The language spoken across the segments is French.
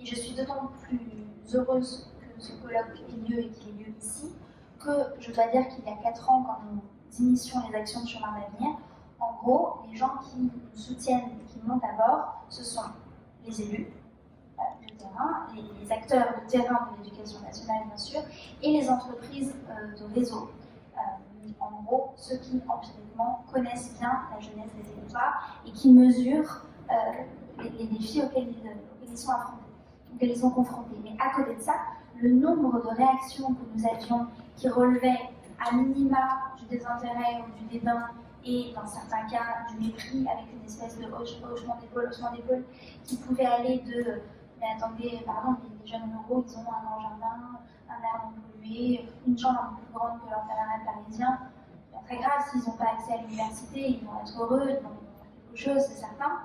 Et je suis d'autant plus heureuse que ce colloque ait lieu et qu'il ait lieu ici, que je dois dire qu'il y a 4 ans, quand nous initions les actions de chemin d'avenir, en gros, les gens qui nous soutiennent et qui montent à bord, ce sont les élus de terrain, les acteurs de terrain de l'éducation nationale, bien sûr, et les entreprises de réseau. En gros, ceux qui, empiriquement, connaissent bien la jeunesse des territoires et qui mesurent les défis auxquels ils sont affrontés, auxquels ils sont confrontés. Mais à côté de ça, le nombre de réactions que nous avions qui relevaient à minima du désintérêt ou du dédain et dans certains cas du mépris avec une espèce de hochement d'épaule qui pouvait aller de mais attendez, par exemple, les jeunes ruraux, ils ont un grand jardin, un air non pollué, une chambre un peu plus grande que leurs camarades parisiens. C'est pas très grave s'ils n'ont pas accès à l'université, ils vont être heureux, ils vont faire quelque chose, c'est certain.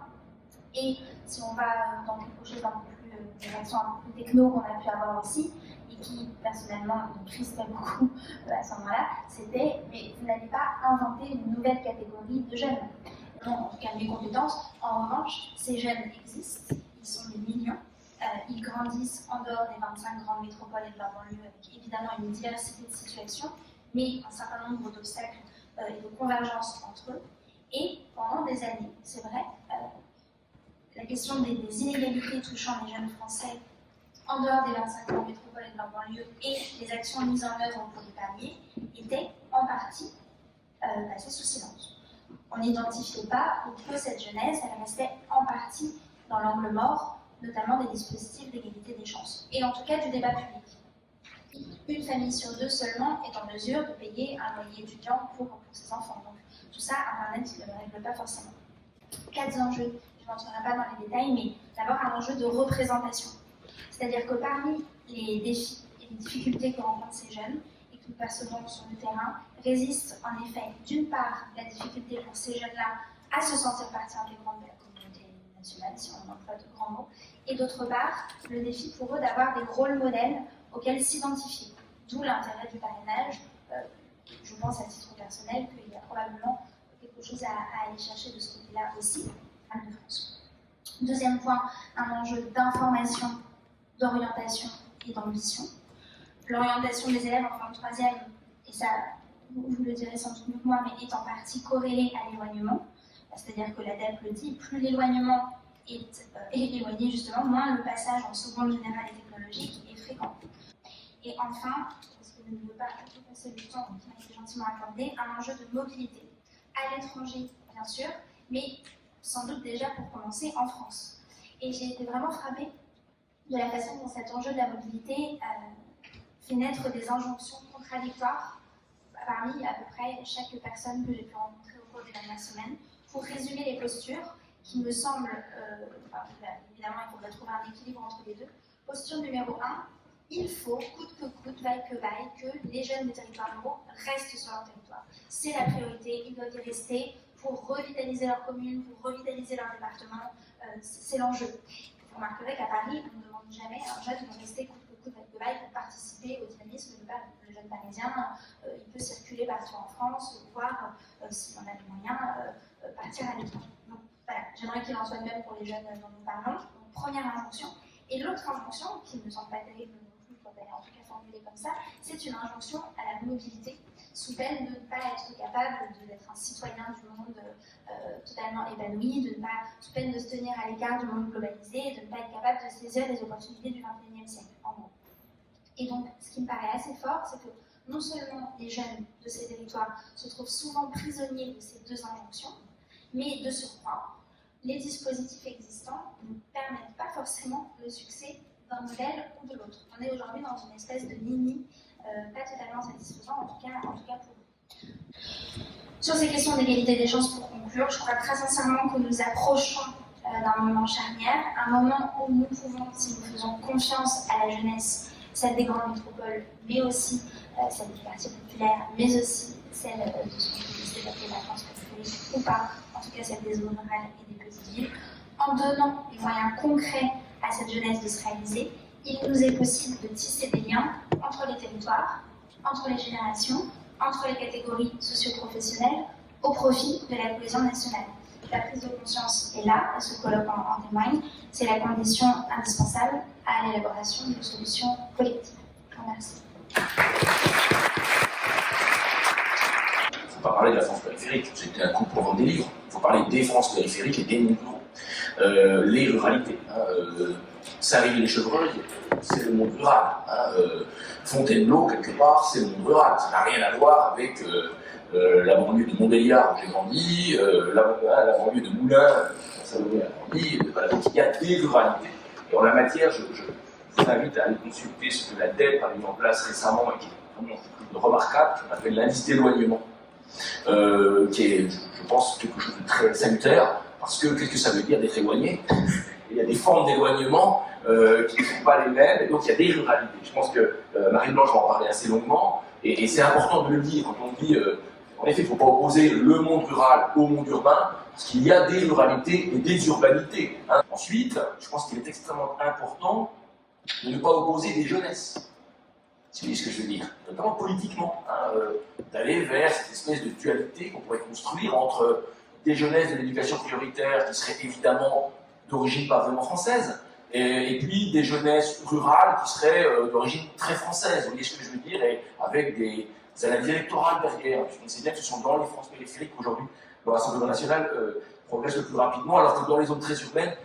Et si on va dans quelque chose d'un peu plus, des réactions un peu plus techno qu'on a pu avoir aussi, et qui, personnellement, me crispait beaucoup à ce moment-là, c'était, mais vous n'allez pas inventer une nouvelle catégorie de jeunes. Non, en tout cas, mes compétences. En revanche, ces jeunes existent, ils sont des millions. Ils grandissent en dehors des 25 grandes métropoles et de leur banlieue, avec évidemment une diversité de situations, mais un certain nombre d'obstacles et de convergences entre eux. Et pendant des années, c'est vrai, la question des inégalités touchant les jeunes Français en dehors des 25 grandes métropoles et de leur banlieue et les actions mises en œuvre pour les pallier étaient en partie passées sous silence. On n'identifiait pas que cette jeunesse, elle restait en partie dans l'angle mort, notamment des dispositifs d'égalité des chances, et en tout cas du débat public. Une famille sur 2 seulement est en mesure de payer un loyer étudiant pour ses enfants. Donc tout ça, Internet ne le règle pas forcément. 4 enjeux, je n'entrerai pas dans les détails, mais d'abord un enjeu de représentation. C'est-à-dire que parmi les défis et les difficultés que rencontrent ces jeunes, et que nous percevons sur le terrain, résiste en effet d'une part la difficulté pour ces jeunes-là à se sentir partie intégrante de la communauté nationale, si on emploie de grands mots, et d'autre part, le défi pour eux d'avoir des rôles modèles auxquels s'identifier. D'où l'intérêt du parrainage. Je pense à titre personnel qu'il y a probablement quelque chose à aller chercher de ce côté-là aussi, à de France. Deuxième point, un enjeu d'information, d'orientation et d'ambition. L'orientation des élèves en fin de 3e, et ça, vous le direz sans doute mieux que moi, mais est en partie corrélée à l'éloignement. C'est-à-dire que l'ADEPE le dit, plus l'éloignement est éloigné, justement, moins le passage en seconde générale et technologique est fréquent. Et enfin, parce que je ne veux pas passer le temps qui m'a été gentiment accordé, un enjeu de mobilité. À l'étranger, bien sûr, mais sans doute déjà pour commencer en France. Et j'ai été vraiment frappée de la façon dont cet enjeu de la mobilité fait naître des injonctions contradictoires parmi à peu près chaque personne que j'ai pu rencontrer au cours des dernières semaines. Pour résumer les postures, qui me semblent, évidemment il faudrait trouver un équilibre entre les deux. Posture numéro 1, il faut, coûte que coûte, vaille que vaille, que les jeunes des territoires ruraux restent sur leur territoire. C'est la priorité, ils doivent y rester pour revitaliser leur commune, pour revitaliser leur département, c'est l'enjeu. Vous remarquerez qu'à Paris, on ne demande jamais à un jeune de rester coûte que coûte, vaille que vaille pour participer au dynamisme de Paris. Le jeune parisien, il peut circuler partout en France, voire, s'il en a les moyens, partir à l'étranger. Donc voilà, j'aimerais qu'il en soit de même pour les jeunes dont nous parlons. Donc, première injonction. Et l'autre injonction, qui ne me semble pas terrible non plus quand elle est en tout cas formulée comme ça, c'est une injonction à la mobilité, sous peine de ne pas être capable d'être un citoyen du monde totalement épanoui, sous peine de se tenir à l'écart du monde globalisé, et de ne pas être capable de saisir les opportunités du XXIe siècle, en gros. Et donc, ce qui me paraît assez fort, c'est que non seulement les jeunes de ces territoires se trouvent souvent prisonniers de ces 2 injonctions, mais de surcroît, les dispositifs existants ne permettent pas forcément le succès d'un modèle ou de l'autre. On est aujourd'hui dans une espèce de nini, pas totalement satisfaisant, en tout cas pour nous. Sur ces questions d'égalité des chances, pour conclure, je crois très sincèrement que nous approchons d'un moment charnière, un moment où nous pouvons, si nous faisons confiance à la jeunesse, celle des grandes métropoles, mais aussi celle des quartiers populaires, mais aussi celle de ce qu'on peut essayer d'appeler la France périphérique ou pas, en tout cas celle des zones rurales et des petites villes, en donnant des moyens concrets à cette jeunesse de se réaliser, il nous est possible de tisser des liens entre les territoires, entre les générations, entre les catégories socio-professionnelles, au profit de la cohésion nationale. la prise de conscience est là, et ce colloque en témoigne, c'est la condition indispensable à l'élaboration d'une solution collective. Je vous remercie. Il ne faut pas parler de la France périphérique, c'était un coup pour vendre des livres. Il faut parler des France périphériques et des mondes ruraux. Les ruralités. Sarry-les-Chevreuils, c'est le monde rural. Fontainebleau, quelque part, c'est le monde rural. Ça n'a rien à voir avec la banlieue de Montbéliard où j'ai grandi, la banlieue de Moulins, où Salomé a grandi. Voilà. Donc il y a des ruralités. Et en la matière, je vous invite à aller consulter ce que la DEP a mis en place récemment et qui est vraiment remarquable, qu'on appelle l'indice d'éloignement, qui est, je pense, quelque chose de très salutaire, parce que qu'est-ce que ça veut dire d'être éloigné? Il y a des formes d'éloignement qui ne sont pas les mêmes, et donc il y a des ruralités. Je pense que Marie-Blanche va en parler assez longuement, et c'est important de le dire quand on dit, en effet, il ne faut pas opposer le monde rural au monde urbain, parce qu'il y a des ruralités et des urbanités. Ensuite, je pense qu'il est extrêmement important de ne pas opposer des jeunesses. Si vous voyez ce que je veux dire, notamment politiquement, d'aller vers cette espèce de dualité qu'on pourrait construire entre des jeunesses de l'éducation prioritaire qui seraient évidemment d'origine pas vraiment française, et puis des jeunesses rurales qui seraient d'origine très française, vous voyez ce que je veux dire, et avec des analyses électorales derrière, puisqu'on sait bien que ce sont dans les France périphériques qu'aujourd'hui le Rassemblement national progresse le plus rapidement, alors que dans les zones très urbaines,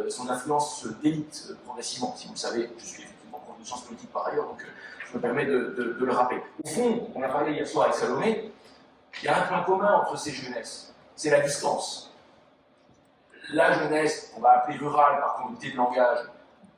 son influence se délite progressivement. Si vous le savez, je suis effectivement prof de sciences politiques par ailleurs, donc je me permets de le rappeler. Au fond, on a parlé hier soir avec Salomé, il y a un point commun entre ces jeunesses, c'est la distance. La jeunesse, qu'on va appeler rurale par communauté de langage,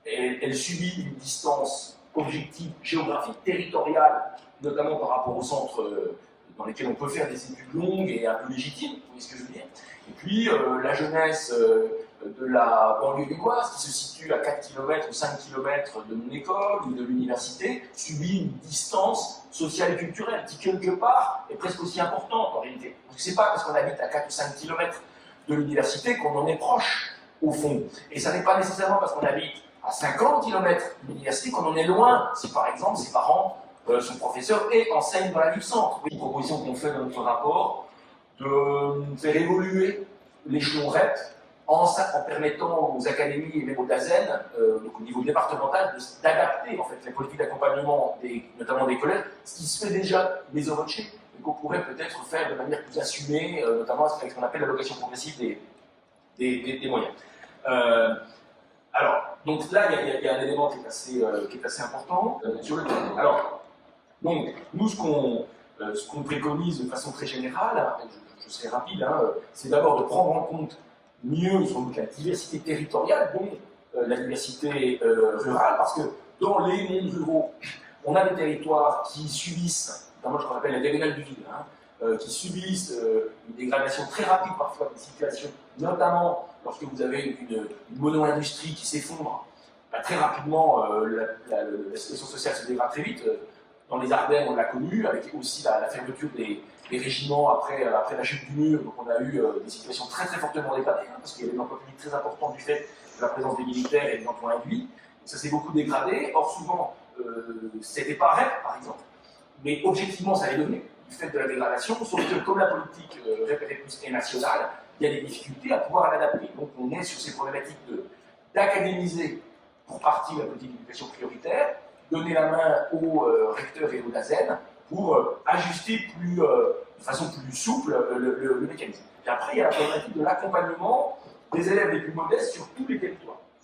elle subit une distance objective, géographique, territoriale, notamment par rapport aux centres dans lesquels on peut faire des études longues et un peu légitimes, vous voyez ce que je veux dire. Et puis la jeunesse de la banlieue lilloise, qui se situe à 4 km ou 5 km de mon école ou de l'université, subit une distance sociale et culturelle qui, quelque part, est presque aussi importante en réalité. Parce que c'est pas parce qu'on habite à 4 ou 5 km de l'université qu'on en est proche, au fond. Et ça n'est pas nécessairement parce qu'on habite à 50 km de l'université qu'on en est loin, si par exemple ses parents sont professeurs et enseignent dans la ville-centre. Une proposition qu'on fait dans notre rapport, de faire évoluer l'échelon REP en permettant aux académies et même aux DAZEN, donc au niveau départemental, d'adapter en fait les politiques d'accompagnement, notamment des collèges, ce qui se fait déjà des Orochés, mais qu'on pourrait peut-être faire de manière plus assumée, notamment avec ce qu'on appelle l'allocation progressive des moyens. Alors, donc là, il y a un élément qui est assez important sur le terrain. Alors, donc, nous, ce qu'on préconise de façon très générale, je serai rapide, c'est d'abord de prendre en compte mieux sans doute la diversité territoriale, dont la diversité rurale, parce que dans les mondes ruraux, on a des territoires qui subissent, notamment ce qu'on appelle la diagonale du vide, qui subissent une dégradation très rapide parfois des situations, notamment lorsque vous avez une mono-industrie qui s'effondre, très rapidement la situation sociale se dégrade très vite. Dans les Ardennes, on l'a connu, avec aussi la fermeture des régiments après la chute du mur. Donc on a eu des situations très très fortement dégradées, parce qu'il y avait des emplois publics très importants du fait de la présence des militaires et des emplois induits. Donc ça s'est beaucoup dégradé. Or souvent, c'était pas REP par exemple, mais objectivement ça l'est devenu du fait de la dégradation, sauf que comme la politique REP est nationale, il y a des difficultés à pouvoir l'adapter. Donc on est sur ces problématiques d'académiser pour partie la politique d'éducation prioritaire, donner la main aux recteurs et aux DAZEN pour ajuster de façon plus souple le mécanisme. Et après, il y a la problématique de l'accompagnement des élèves les plus modestes sur tous les territoires.